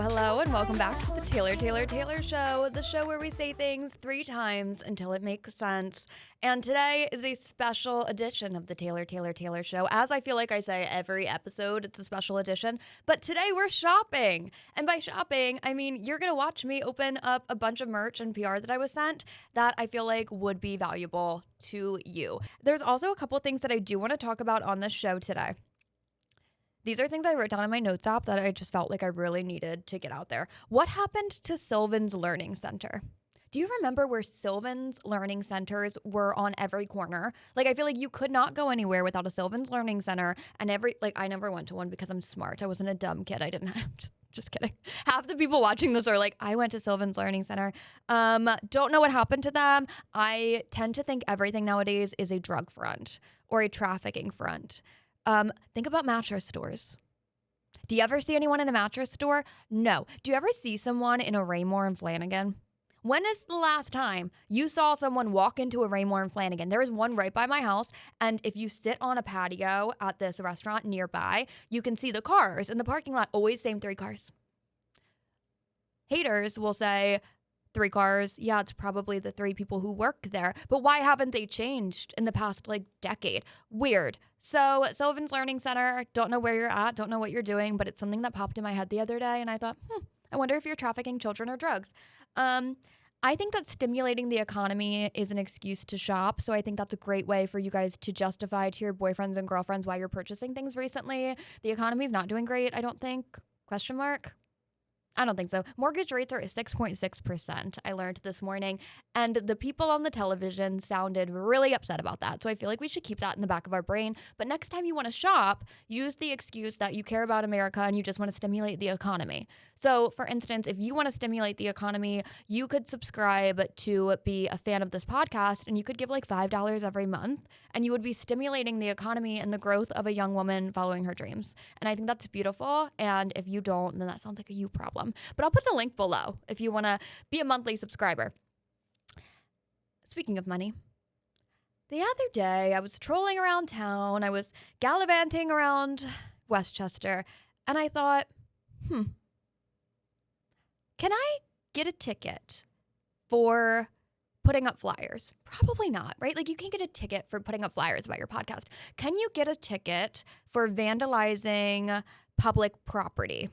Hello, and welcome back to the Taylor Show, the show where we say things 3 times until it makes sense. And today is a special edition of the Taylor Show. As I feel like I say every episode, it's a special edition. But today we're shopping. And by shopping, I mean you're going to watch me open up a bunch of merch and PR that I was sent that I feel like would be valuable to you. There's also a couple things that I do want to talk about on this show today. These are things I wrote down in my notes app that I just felt like I really needed to get out there. What happened to Sylvan's Learning Center? Do you remember where Sylvan's Learning Centers were on every corner? Like, I feel like you could not go anywhere without a Sylvan's Learning Center. And I never went to one because I'm smart. I wasn't a dumb kid. I didn't have, just kidding. Half the people watching this are like, I went to Sylvan's Learning Center. Don't know what happened to them. I tend to think everything nowadays is a drug front or a trafficking front. Think about mattress stores. Do you ever see anyone in a mattress store? No. Do you ever see someone in a Raymore and Flanagan? When is the last time you saw someone walk into a Raymore and Flanagan? There is one right by my house, and if you sit on a patio at this restaurant nearby, you can see the cars in the parking lot. Always same 3 cars. Haters will say, 3 cars, yeah, it's probably the 3 people who work there. But why haven't they changed in the past, decade? Weird. So, Sylvan's Learning Center, don't know where you're at, don't know what you're doing, but it's something that popped in my head the other day, and I thought, I wonder if you're trafficking children or drugs. I think that stimulating the economy is an excuse to shop, so I think that's a great way for you guys to justify to your boyfriends and girlfriends why you're purchasing things recently. The economy's not doing great, I don't think. Question mark? I don't think so. Mortgage rates are at 6.6%, I learned this morning, and the people on the television sounded really upset about that. So I feel like we should keep that in the back of our brain. But next time you want to shop, use the excuse that you care about America and you just want to stimulate the economy. So, for instance, if you want to stimulate the economy, you could subscribe to be a fan of this podcast, and you could give $5 every month, and you would be stimulating the economy and the growth of a young woman following her dreams. And I think that's beautiful. And if you don't, then that sounds like a you problem. But I'll put the link below if you want to be a monthly subscriber. Speaking of money, the other day I was trolling around town. I was gallivanting around Westchester, and I thought, can I get a ticket for putting up flyers? Probably not, right? You can get a ticket for putting up flyers about your podcast. Can you get a ticket for vandalizing public property?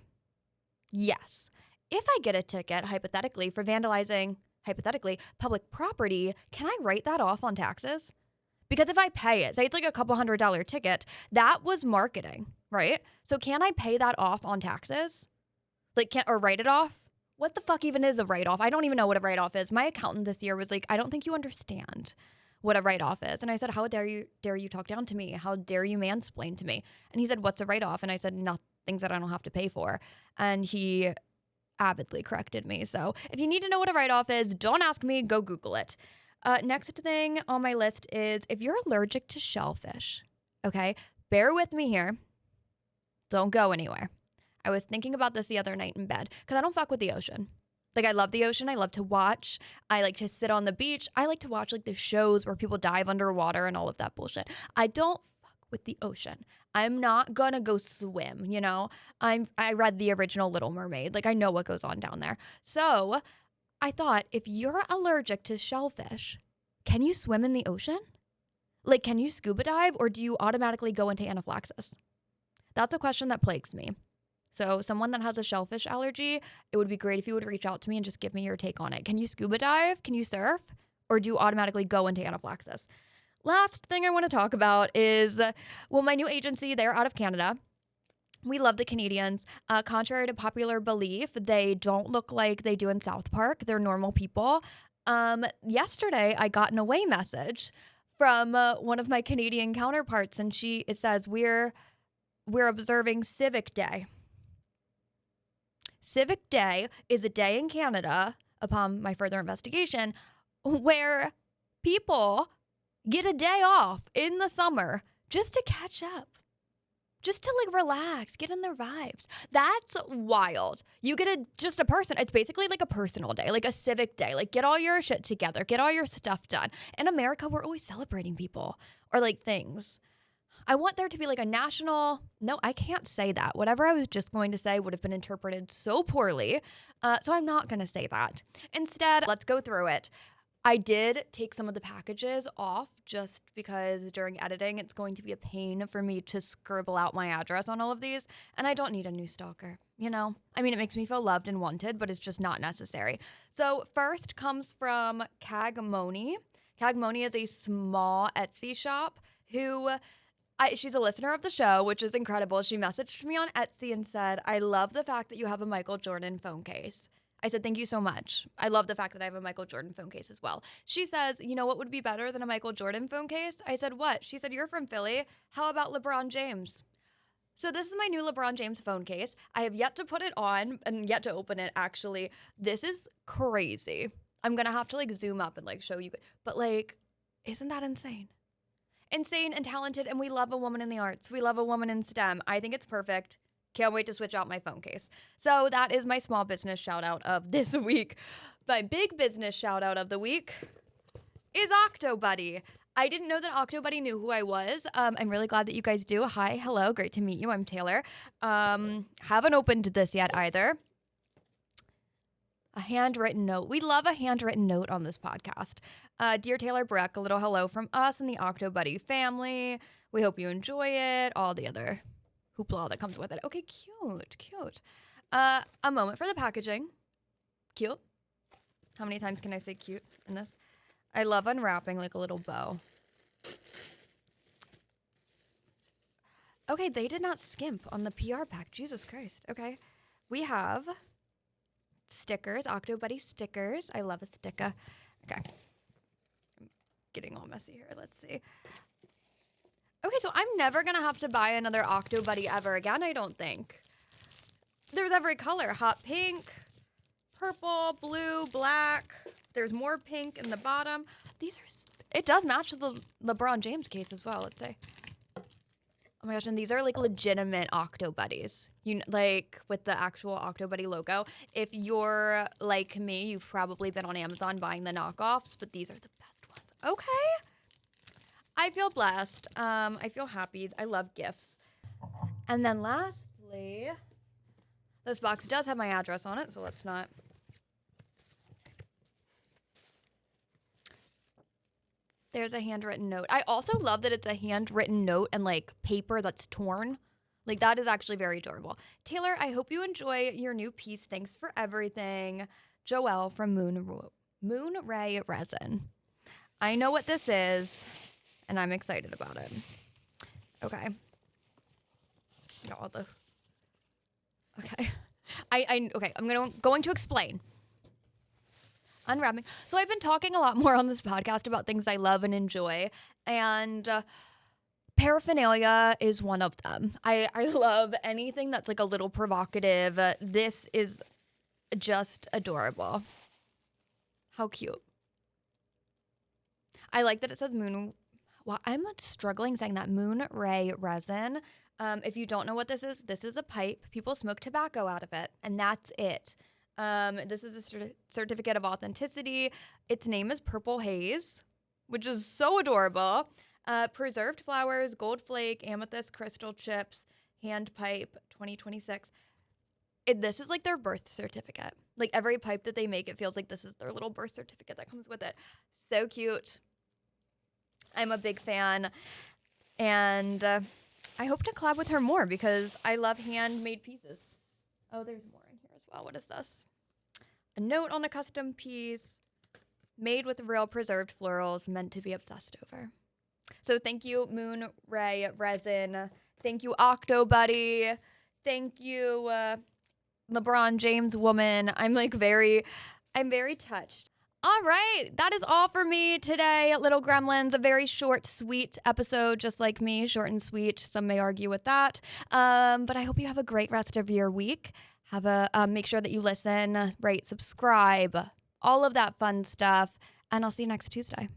Yes. If I get a ticket, hypothetically, for vandalizing, public property, can I write that off on taxes? Because if I pay it, say it's a couple $100 ticket, that was marketing, right? So can I pay that off on taxes? Or write it off? What the fuck even is a write-off? I don't even know what a write-off is. My accountant this year was like, I don't think you understand what a write-off is. And I said, how dare you talk down to me? How dare you mansplain to me? And he said, what's a write-off? And I said, things that I don't have to pay for. And he avidly corrected me. So if you need to know what a write-off is, don't ask me, go Google it. Next thing on my list is if you're allergic to shellfish, okay, bear with me here. Don't go anywhere. I was thinking about this the other night in bed because I don't fuck with the ocean. I love the ocean. I love to watch. I like to sit on the beach. I like to watch the shows where people dive underwater and all of that bullshit. I don't fuck with the ocean. I'm not gonna go swim, I read the original Little Mermaid. I know what goes on down there. So I thought, if you're allergic to shellfish, can you swim in the ocean? Can you scuba dive, or do you automatically go into anaphylaxis? That's a question that plagues me. So someone that has a shellfish allergy, it would be great if you would reach out to me and just give me your take on it. Can you scuba dive? Can you surf? Or do you automatically go into anaphylaxis? Last thing I want to talk about is, my new agency, they're out of Canada. We love the Canadians. Contrary to popular belief, they don't look like they do in South Park. They're normal people. Yesterday, I got an away message from one of my Canadian counterparts, and it says, we're observing Civic Day. Civic Day is a day in Canada, upon my further investigation, where people get a day off in the summer just to catch up. just to like relax, get in their vibes. That's wild. You get just a person. It's basically like a personal day, like a civic day. Like get all your shit together, get all your stuff done. In America, we're always celebrating people or like things. I want there to be like a national, no, I can't say that. Whatever I was just going to say would have been interpreted so poorly. So I'm not going to say that. Instead, let's go through it. I did take some of the packages off just because during editing, it's going to be a pain for me to scribble out my address on all of these. And I don't need a new stalker, you know? I mean, it makes me feel loved and wanted, but it's just not necessary. So first comes from Cagmoni. Cagmoni is a small Etsy shop who... she's a listener of the show, which is incredible. She messaged me on Etsy and said, I love the fact that you have a Michael Jordan phone case. I said, thank you so much. I love the fact that I have a Michael Jordan phone case as well. She says, you know what would be better than a Michael Jordan phone case? I said, what? She said, you're from Philly. How about LeBron James? So this is my new LeBron James phone case. I have yet to put it on and yet to open it, actually. This is crazy. I'm going to have to like zoom up and like show you. But like, isn't that insane? Insane and talented, and we love a woman in the arts. We love a woman in STEM. I think it's perfect. Can't wait to switch out my phone case. So that is my small business shout out of this week. My big business shout out of the week is OctoBuddy. I didn't know that OctoBuddy knew who I was. I'm really glad that you guys do. Hi, hello, great to meet you. I'm Taylor. Haven't opened this yet either. A handwritten note. We love a handwritten note on this podcast. Dear Taylor Breck, a little hello from us and the OctoBuddy family. We hope you enjoy it. All the other hoopla that comes with it. Okay, cute. A moment for the packaging. Cute. How many times can I say cute in this? I love unwrapping like a little bow. Okay, they did not skimp on the PR pack. Jesus Christ. Okay. We have stickers, OctoBuddy stickers. I love a sticker. Okay. I'm getting all messy here. Let's see. Okay, so I'm never going to have to buy another OctoBuddy ever again, I don't think. There's every color. Hot pink, purple, blue, black. There's more pink in the bottom. These are... It does match the LeBron James case as well, let's say. Oh my gosh, and these are like legitimate OctoBuddies. You like with the actual OctoBuddy logo. If you're like me, you've probably been on Amazon buying the knockoffs, but these are the best ones. Okay. I feel blessed. I feel happy. I love gifts. And then lastly, this box does have my address on it, so let's not. There's a handwritten note. I also love that it's a handwritten note and like paper that's torn. Like that is actually very adorable. Taylor, I hope you enjoy your new piece. Thanks for everything. Joelle from Moon Ray Resin. I know what this is, and I'm excited about it. Okay. Okay. Okay, I'm going to explain. Unwrapping. So I've been talking a lot more on this podcast about things I love and enjoy, and paraphernalia is one of them. I love anything that's like a little provocative. This is just adorable. How cute. I like that it says Moon. Well, I'm struggling saying that. Moon Ray Resin. If you don't know what this is a pipe. People smoke tobacco out of it, and that's it. This is a certificate of authenticity. Its name is Purple Haze, which is so adorable. Preserved flowers, gold flake, amethyst crystal chips, hand pipe, 2026. This is like their birth certificate. Like every pipe that they make, it feels like this is their little birth certificate that comes with it. So cute. I'm a big fan. And I hope to collab with her more because I love handmade pieces. Oh, there's more in here as well. What is this? A note on a custom piece made with real preserved florals meant to be obsessed over. So thank you, Moon Ray Resin. Thank you, OctoBuddy. Thank you, LeBron James woman. I'm very touched. All right, that is all for me today, Little Gremlins. A very short, sweet episode, just like me, short and sweet. Some may argue with that, but I hope you have a great rest of your week. Make sure that you listen, rate, subscribe, all of that fun stuff, and I'll see you next Tuesday.